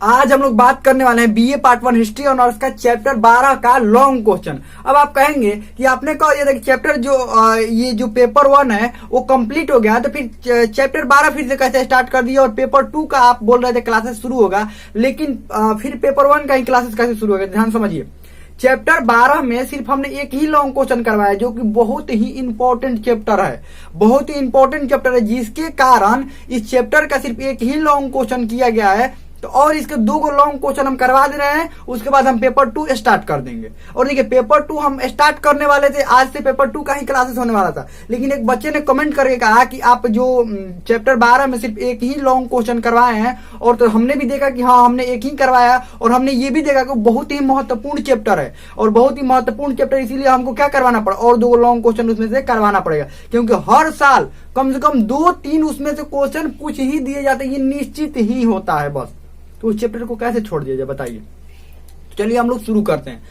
आज हम लोग बात करने वाले हैं बीए पार्ट 1 हिस्ट्री और उसका चैप्टर 12 का लॉन्ग क्वेश्चन। अब आप कहेंगे कि आपने कहा ये चैप्टर ये जो पेपर 1 है वो कंप्लीट हो गया, तो फिर चैप्टर 12 फिर से कैसे स्टार्ट कर दिया, और पेपर 2 का आप बोल रहे थे क्लासेस शुरू होगा, लेकिन फिर पेपर 1 का ही क्लासेस कैसे शुरू होगा। ध्यान समझिए, चैप्टर 12 में सिर्फ हमने एक ही लॉन्ग क्वेश्चन करवाया जो कि बहुत ही इंपॉर्टेंट चैप्टर है, बहुत ही इंपॉर्टेंट चैप्टर है, जिसके कारण इस चैप्टर का सिर्फ एक ही लॉन्ग क्वेश्चन किया गया है। तो और इसके 2 लॉन्ग क्वेश्चन हम करवा दे रहे हैं, उसके बाद हम पेपर 2 स्टार्ट कर देंगे। और देखिए पेपर 2 हम स्टार्ट करने वाले थे, आज से पेपर 2 का ही क्लासेस होने वाला था, लेकिन एक बच्चे ने कमेंट करके कहा कि आप जो चैप्टर 12 में सिर्फ एक ही लॉन्ग क्वेश्चन करवाए हैं, और तो हमने भी देखा कि हाँ हमने एक ही करवाया, और हमने ये भी देखा कि बहुत ही महत्वपूर्ण चैप्टर है, और बहुत ही महत्वपूर्ण चैप्टर इसीलिए हमको क्या करवाना पड़ा, और 2 लॉन्ग क्वेश्चन उसमें से करवाना पड़ेगा, क्योंकि हर साल कम से कम 2-3 उसमें से क्वेश्चन पूछ ही दिए जाते हैं, ये निश्चित ही होता है बस। तो उस चैप्टर को कैसे छोड़ दिया जाए बताइए। तो चलिए हम लोग शुरू करते हैं।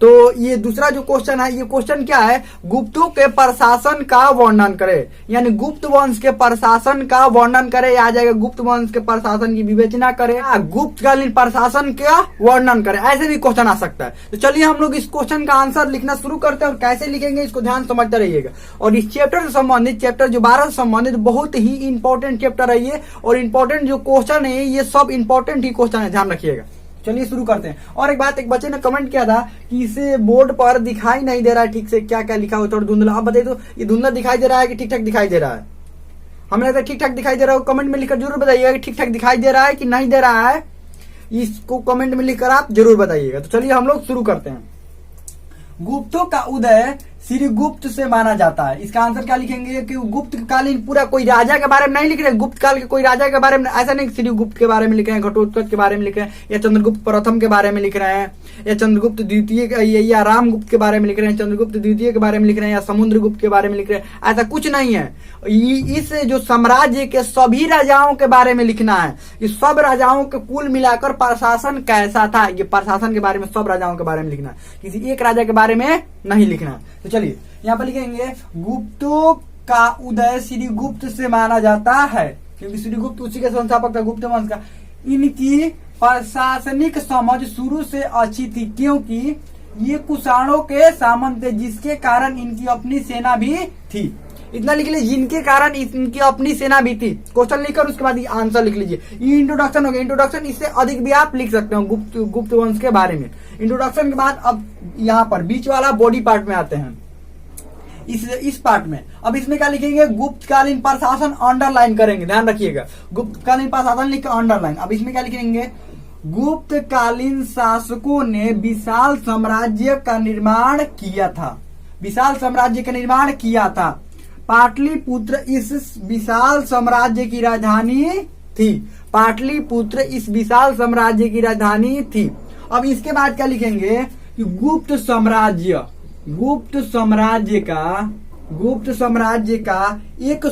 तो ये दूसरा जो क्वेश्चन है, ये क्वेश्चन क्या है, गुप्तों के प्रशासन का वर्णन करे, यानी गुप्त वंश के प्रशासन का वर्णन करे, आ जाएगा गुप्त वंश के प्रशासन की विवेचना करे, गुप्तकालीन प्रशासन का वर्णन करे, ऐसे भी क्वेश्चन आ सकता है। तो चलिए हम लोग इस क्वेश्चन का आंसर लिखना शुरू करते हैं, और कैसे लिखेंगे इसको ध्यान समझते रहिएगा। और इस चैप्टर से संबंधित, चैप्टर जो 12 से संबंधित बहुत ही इंपॉर्टेंट चैप्टर है ये, और इंपॉर्टेंट जो क्वेश्चन है ये सब इंपॉर्टेंट ही क्वेश्चन है, ध्यान रखिएगा। चलिए शुरू करते हैं। और एक बात, एक बच्चे ने कमेंट किया था कि इसे बोर्ड पर दिखाई नहीं दे रहा है ठीक से, क्या क्या लिखा हो, थोड़ा धुंधला। आप बताइए तो ये धुंधला दिखाई दे रहा है कि ठीक ठाक दिखाई दे रहा है? हमें लगता है ठीक ठाक दिखाई दे रहा है। कमेंट में लिखकर जरूर बताइएगा कि ठीक ठाक दिखाई दे रहा है कि नहीं दे रहा है, इसको कमेंट में लिखकर आप जरूर बताइएगा। तो चलिए हम लोग शुरू करते हैं। गुप्तों का उदय श्री गुप्त से माना जाता है। इसका आंसर क्या लिखेंगे कि गुप्त कालीन, पूरा कोई राजा के बारे में नहीं लिख रहे, गुप्त काल के कोई राजा के बारे में, ऐसा नहीं श्री गुप्त के बारे में लिख रहे हैं, घटोत्कच के बारे में लिख रहे हैं, या चंद्रगुप्त प्रथम के बारे में लिख रहे हैं, या चंद्रगुप्त द्वितीय, या रामगुप्त के बारे में लिख रहे हैं, चंद्रगुप्त द्वितीय के बारे में लिख रहे हैं, या समुद्रगुप्त के बारे में लिख रहे हैं, ऐसा कुछ नहीं है। इस जो साम्राज्य के सभी राजाओं के बारे में लिखना है, इस सब राजाओं के कुल मिलाकर प्रशासन कैसा था, ये प्रशासन के बारे में, सब राजाओं के बारे में लिखना है, किसी एक राजा के बारे में नहीं लिखना है। तो चलिए यहाँ पर लिखेंगे गुप्तों का उदय श्री गुप्त से माना जाता है, क्योंकि श्री गुप्त उसी के संस्थापक था, गुप्त वंश का। इनकी प्रशासनिक समझ शुरू से अच्छी थी, क्योंकि ये कुषाणों के सामंत थे, जिसके कारण इनकी अपनी सेना भी थी। इतना लिख लीजिए, जिनके कारण इनकी अपनी सेना भी थी। क्वेश्चन लिखकर उसके बाद आंसर लिख लीजिए। ये इंट्रोडक्शन हो गया। इंट्रोडक्शन, इससे अधिक भी आप लिख सकते हो गुप्त वंश के बारे में। इंट्रोडक्शन के बाद अब यहाँ पर बीच वाला बॉडी पार्ट में आते हैं, इस पार्ट में। अब इसमें क्या लिखेंगे, गुप्तकालीन प्रशासन अंडरलाइन करेंगे, ध्यान रखिएगा, गुप्तकालीन प्रशासन लिख अंडरलाइन। अब इसमें क्या लिखेंगे, गुप्तकालीन शासकों ने विशाल साम्राज्य का निर्माण किया था, विशाल साम्राज्य का निर्माण किया था। पाटलिपुत्र इस विशाल साम्राज्य की राजधानी थी, पाटलिपुत्र इस विशाल साम्राज्य की राजधानी थी। अब इसके बाद क्या लिखेंगे कि गुप्त साम्राज्य का एक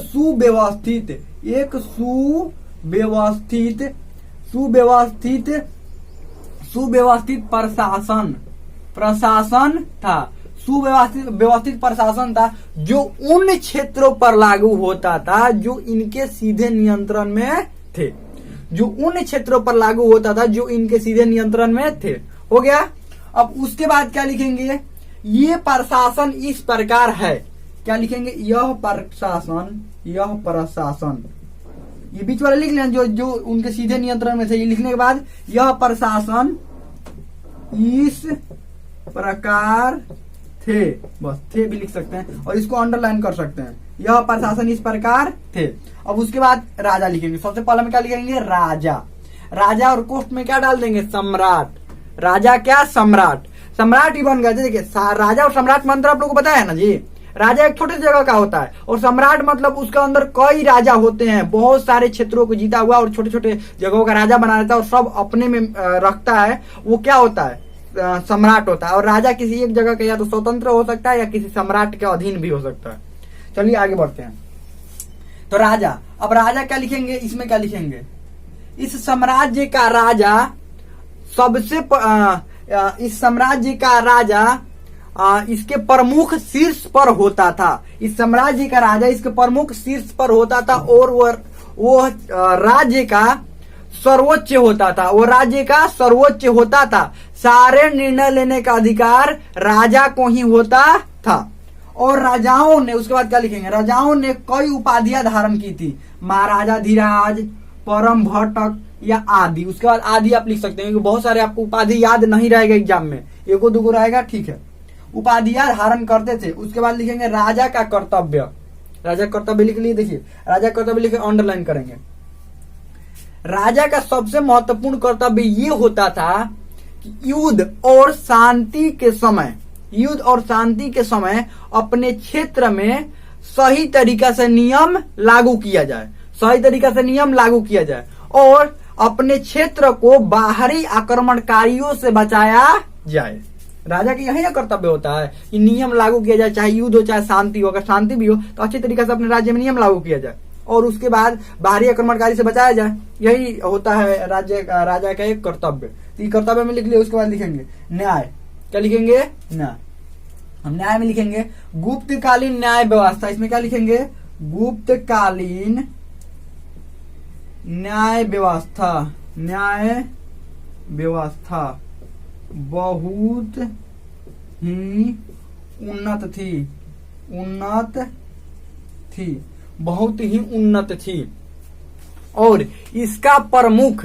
सुव्यवस्थित प्रशासन था, सुव्यवस्थित प्रशासन था, जो उन क्षेत्रों पर लागू होता था जो इनके सीधे नियंत्रण में थे, जो उन क्षेत्रों पर लागू होता था जो इनके सीधे नियंत्रण में थे। हो गया। अब उसके बाद क्या लिखेंगे, ये प्रशासन इस प्रकार है, क्या लिखेंगे, यह प्रशासन, ये बीच वाला लिख लेना जो उनके सीधे नियंत्रण में थे। ये लिखने के बाद यह प्रशासन इस प्रकार थे, बस थे भी लिख सकते हैं, और इसको अंडरलाइन कर सकते हैं, यह प्रशासन इस प्रकार थे। अब उसके बाद राजा लिखेंगे। सबसे पहले में क्या लिखेंगे, राजा, और कोष्ठ में क्या डाल देंगे, सम्राट। राजा क्या, सम्राट ही बन गया। देखिए राजा और सम्राट मंत्र आप लोगों को पता है ना जी। राजा एक छोटे जगह का होता है, और सम्राट मतलब उसके अंदर कई राजा होते हैं, बहुत सारे क्षेत्रों को जीता हुआ और छोटे छोटे जगहों का राजा बना रहता है, और सब अपने में रखता है, वो क्या होता है, सम्राट होता है। और राजा किसी एक जगह का या तो स्वतंत्र हो सकता है या किसी सम्राट के अधीन भी हो सकता है। चलिए आगे बढ़ते हैं। तो राजा, अब राजा क्या लिखेंगे, इसमें क्या लिखेंगे, इस साम्राज्य का राजा इस साम्राज्य का राजा इसके प्रमुख शीर्ष पर होता था, इस साम्राज्य का राजा इसके प्रमुख शीर्ष पर होता था, और वो राज्य का सर्वोच्च होता था, वो राज्य का सर्वोच्च होता था। सारे निर्णय लेने का अधिकार राजा को ही होता था। और राजाओं ने, उसके बाद क्या लिखेंगे, राजाओं ने कई उपाधियां धारण की थी, महाराजा धीराज, परम भट्ट या आदि। उसके बाद आदि आप लिख सकते हैं क्योंकि बहुत सारे आपको उपाधि याद नहीं रहेगा एग्जाम में, एको दुगो रहेगा, ठीक है। उपाधियां धारण करते थे। उसके बाद लिखेंगे राजा का कर्तव्य। राजा कर्तव्य लिख लिए, देखिए राजा कर्तव्य लिखे, अंडरलाइन करेंगे। राजा का सबसे महत्वपूर्ण कर्तव्य ये होता था कि युद्ध और शांति के समय अपने क्षेत्र में सही तरीका से नियम लागू किया जाए, और अपने क्षेत्र को बाहरी आक्रमणकारियों से बचाया जाए। राजा का यही कर्तव्य होता है कि नियम लागू किया जाए, चाहे युद्ध हो चाहे शांति हो। अगर शांति भी हो तो अच्छी तरीके से अपने राज्य में नियम लागू किया जाए, और उसके बाद बाहरी आक्रमणकारी से बचाया जाए। यही होता है राजा का एक कर्तव्य। तो ये कर्तव्य में लिख लिया। उसके बाद लिखेंगे न्याय। क्या लिखेंगे, न्याय। हम न्याय में लिखेंगे गुप्तकालीन न्याय व्यवस्था। इसमें क्या लिखेंगे, गुप्तकालीन न्याय व्यवस्था बहुत ही उन्नत थी। और इसका प्रमुख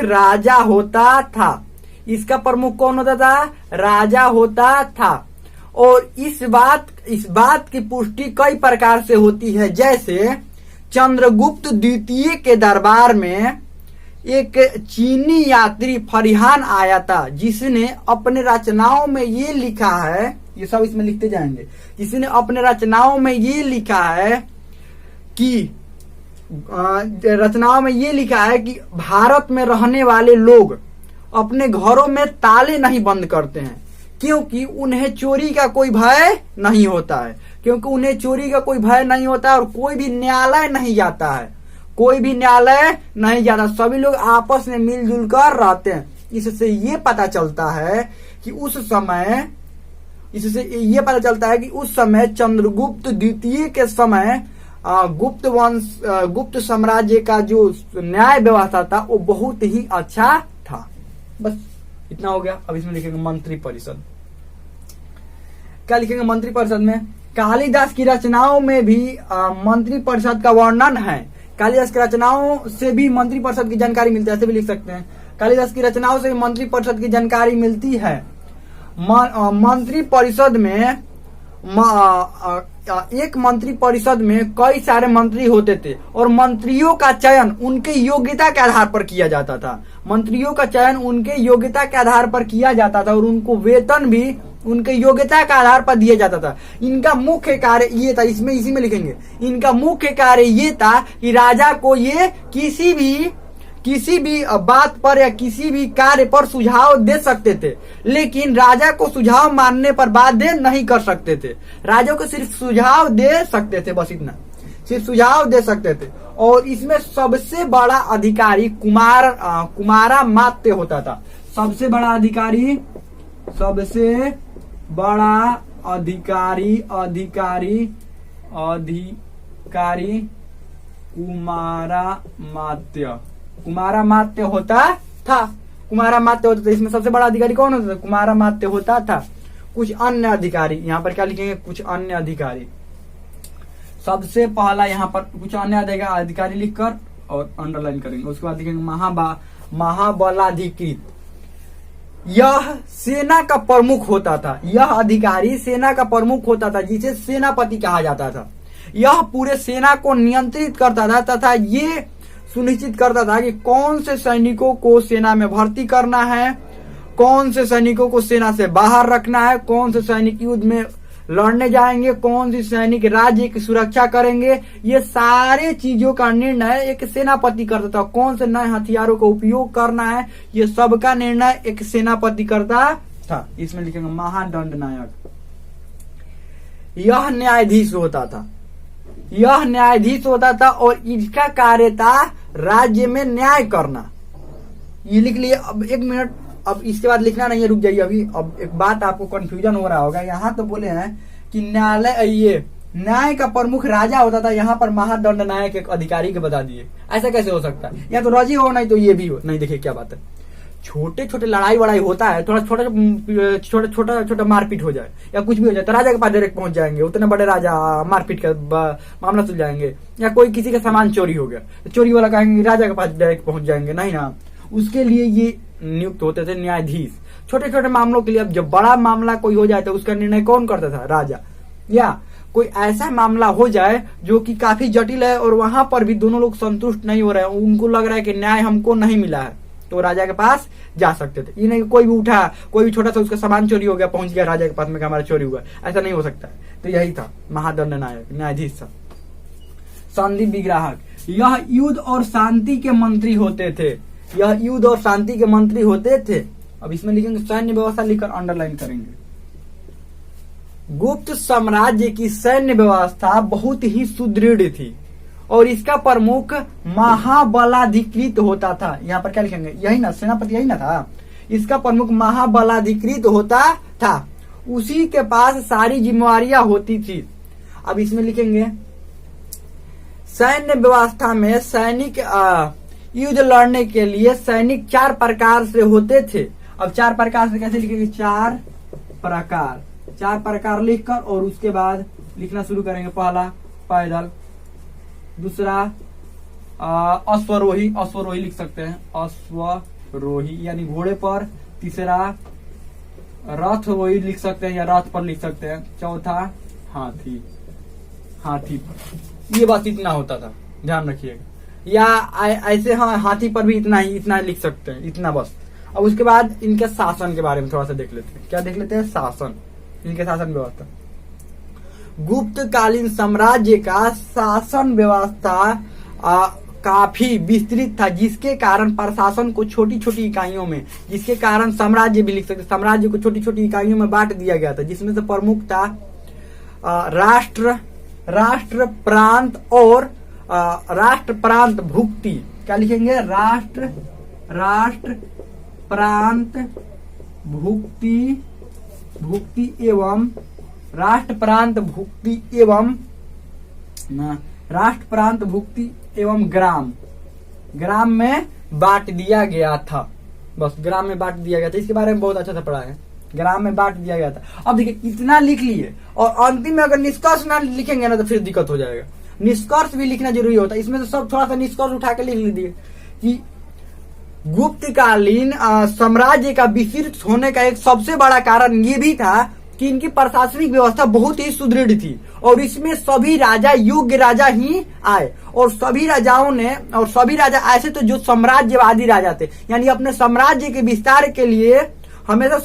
राजा होता था। इसका प्रमुख कौन होता था, राजा होता था। और इस बात की पुष्टि कई प्रकार से होती है। जैसे चंद्रगुप्त द्वितीय के दरबार में एक चीनी यात्री फरिहान आया था, जिसने अपने रचनाओं में ये लिखा है, ये सब इसमें लिखते जाएंगे, जिसने अपने रचनाओं में ये लिखा है कि भारत में रहने वाले लोग अपने घरों में ताले नहीं बंद करते हैं, क्योंकि उन्हें चोरी का कोई भय नहीं होता है। और कोई भी न्यायालय नहीं जाता। सभी लोग आपस में मिलजुल कर रहते हैं। इससे ये पता चलता है कि उस समय चंद्रगुप्त द्वितीय के समय गुप्त साम्राज्य का जो न्याय व्यवस्था था वो बहुत ही अच्छा था। बस इतना हो गया। अब इसमें लिखेंगे मंत्रिपरिषद। क्या लिखेंगे मंत्रिपरिषद में, कालिदास की रचनाओं में भी मंत्रिपरिषद का वर्णन है। कालिदास की रचनाओं से भी मंत्रिपरिषद की जानकारी मिलती है, ऐसे भी लिख सकते हैं। कालिदास की रचनाओं से भी मंत्रिपरिषद की जानकारी मिलती है। मंत्रिपरिषद में एक मंत्रिपरिषद में कई सारे मंत्री होते थे, और मंत्रियों का चयन उनके योग्यता के आधार पर किया जाता था। और उनको वेतन भी उनके योग्यता के आधार पर दिया जाता था। इनका मुख्य कार्य ये था, इसी में लिखेंगे, इनका मुख्य कार्य ये था कि राजा को ये किसी भी बात पर या किसी भी कार्य पर सुझाव दे सकते थे, लेकिन राजा को सुझाव मानने पर बाध्य नहीं कर सकते थे। राजा को सिर्फ सुझाव दे सकते थे, बस इतना, सिर्फ सुझाव दे सकते थे। और इसमें सबसे बड़ा अधिकारी कुमारा मात्य होता था। सबसे बड़ा अधिकारी कुमारा मात्य होता था। इसमें सबसे बड़ा अधिकारी कौन होता था, कुमारा मात्य होता था। कुछ अन्य अधिकारी, यहाँ पर क्या लिखेंगे, कुछ अन्य अधिकारी। सबसे पहला यहाँ पर कुछ अन्य अधिकारी लिखकर और अंडरलाइन करेंगे। उसके बाद लिखेंगे महाबलाधिकृत। यह सेना का प्रमुख होता था। यह अधिकारी सेना का प्रमुख होता था, जिसे सेनापति कहा जाता था। यह पूरे सेना को नियंत्रित करता था तथा ये सुनिश्चित करता था कि कौन से सैनिकों को सेना में भर्ती करना है, कौन से सैनिकों को सेना से बाहर रखना है, कौन से सैनिक युद्ध में लड़ने जाएंगे, कौन से सैनिक राज्य की सुरक्षा करेंगे। ये सारे चीजों का निर्णय एक सेनापति करता था। कौन से नए हथियारों का उपयोग करना है, ये सबका निर्णय एक सेनापति करता था। इसमें लिखेंगे महादंड नायक। यह न्यायाधीश होता था और इसका कार्य था राज्य में न्याय करना। ये लिख लिए। अब एक मिनट, अब इसके बाद लिखना नहीं है, रुक जाइए अभी। अब एक बात आपको कंफ्यूजन हो रहा होगा, यहाँ तो बोले हैं कि न्यायालय, ये न्याय का प्रमुख राजा होता था, यहाँ पर महादंड नायक एक अधिकारी के बता दिए। ऐसा कैसे हो सकता है? या तो रजी हो, नहीं तो ये भी हो। नहीं, देखिए क्या बात है, छोटे छोटे लड़ाई वड़ाई होता है, थोड़ा छोटा छोटा मारपीट हो जाए या कुछ भी हो जाए तो राजा के पास डायरेक्ट पहुंच जाएंगे। उतने बड़े राजा मारपीट का मामला सुलझाएंगे। या कोई किसी का सामान चोरी हो गया तो चोरी वाला कहेंगे राजा के पास डायरेक्ट पहुंच जाएंगे, नहीं ना। उसके लिए ये नियुक्त होते थे न्यायाधीश। छोटे छोटे मामलों के लिए, अब जब बड़ा मामला कोई हो जाए तो उसका निर्णय कौन करता था? राजा। या कोई ऐसा मामला हो जाए जो कि काफी जटिल है और वहां पर भी दोनों लोग संतुष्ट नहीं हो रहे हैं, उनको लग रहा है कि न्याय हमको नहीं मिला है, तो राजा के पास जा सकते थे। ये नहीं कोई भी उठा, कोई भी छोटा सा उसका सामान चोरी हो गया, पहुंच गया राजा के पास में कि हमारा चोरी हुआ, ऐसा नहीं हो सकता है। तो यही था महादंड नायक, न्यायाधीश था। संधि विग्राहक, यह युद्ध और शांति के मंत्री होते थे। यह युद्ध और शांति के मंत्री होते थे। अब इसमें लिखेंगे सैन्य व्यवस्था, लिखकर अंडरलाइन करेंगे। गुप्त साम्राज्य की सैन्य व्यवस्था बहुत ही सुदृढ़ थी और इसका प्रमुख महाबलाधिकृत होता था। यहाँ पर क्या लिखेंगे? यही ना, सेनापति यही ना था। इसका प्रमुख महाबलाधिकृत होता था, उसी के पास सारी जिम्मेवारियां होती थी। अब इसमें लिखेंगे सैन्य व्यवस्था में सैनिक युद्ध लड़ने के लिए सैनिक 4 प्रकार से होते थे। अब 4 प्रकार से कैसे लिखेंगे? 4 प्रकार लिखकर और उसके बाद लिखना शुरू करेंगे। पहला पैदल, दूसरा अश्वरोही लिख सकते हैं, अश्वरोही यानी घोड़े पर। तीसरा रथरोही लिख सकते हैं या रथ पर लिख सकते हैं। चौथा हाथी पर। ये बस इतना होता था, ध्यान रखिएगा। या ऐसे हाँ, हाथी पर भी इतना लिख सकते हैं, इतना बस। अब उसके बाद इनके शासन के बारे में थोड़ा सा देख लेते हैं। क्या देख लेते हैं? शासन, इनके शासन व्यवस्था। गुप्तकालीन साम्राज्य का शासन व्यवस्था काफी विस्तृत था, जिसके कारण प्रशासन को छोटी छोटी इकाइयों में, जिसके कारण साम्राज्य भी लिख सकते, साम्राज्य को छोटी छोटी इकाइयों में बांट दिया गया था, जिसमें से प्रमुख था राष्ट्र प्रांत और राष्ट्र प्रांत भुक्ति। क्या लिखेंगे? राष्ट्र प्रांत भुक्ति एवं राष्ट्र प्रांत भुक्ति एवं ग्राम में बांट दिया गया था। बस ग्राम में बांट दिया गया था, इसके बारे में बहुत अच्छा से पढ़ा है। ग्राम में बांट दिया गया था। अब देखिए इतना लिख लिए और अंतिम में अगर निष्कर्ष ना लिखेंगे ना तो फिर दिक्कत हो जाएगा। निष्कर्ष भी लिखना जरूरी होता है। इसमें तो सब थोड़ा सा निष्कर्ष उठा के लिख लीजिए कि गुप्तकालीन साम्राज्य का विस्तृत होने का एक सबसे बड़ा कारण ये भी था कि इनकी प्रशासनिक व्यवस्था बहुत ही सुदृढ़ थी और इसमें सभी राजा योग्य राजा ही आए और सभी राजा ऐसे तो जो साम्राज्यवादी राजा थे, यानी अपने साम्राज्य के विस्तार के लिए हमेशा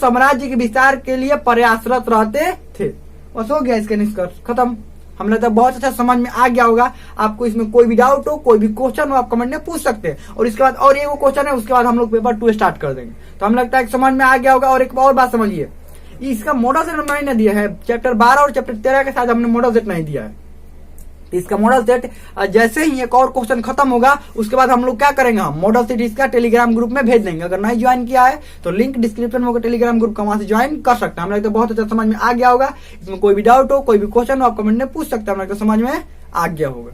प्रयासरत रहते थे। बस हो गया इसका निष्कर्ष, खत्म। हम लगता है बहुत अच्छा समझ में आ गया होगा। आपको इसमें कोई भी डाउट हो, कोई भी क्वेश्चन हो, आप कमेंट में पूछ सकते हैं। और इसके बाद और ये वो क्वेश्चन है, उसके बाद हम लोग पेपर 2 स्टार्ट कर देंगे। तो हम लगता है समझ में आ गया होगा। और एक और बात समझिए, इसका मॉडल सेट हमने नहीं दिया है। चैप्टर 12 और चैप्टर 13 के साथ हमने मॉडल सेट नहीं दिया है। इसका मॉडल सेट जैसे ही एक और क्वेश्चन खत्म होगा उसके बाद हम लोग क्या करेंगे, हम मॉडल सेट इसका टेलीग्राम ग्रुप में भेज देंगे। अगर नहीं ज्वाइन किया है तो लिंक डिस्क्रिप्शन में होगा टेलीग्राम ग्रुप का, वहां से ज्वाइन कर सकते हैं। हम लगता है बहुत अच्छा समझ में आ गया होगा। इसमें कोई भी डाउट हो, कोई भी क्वेश्चन हो, आप कमेंट में पूछ सकते हैं। हम लगता है समझ में आ गया होगा।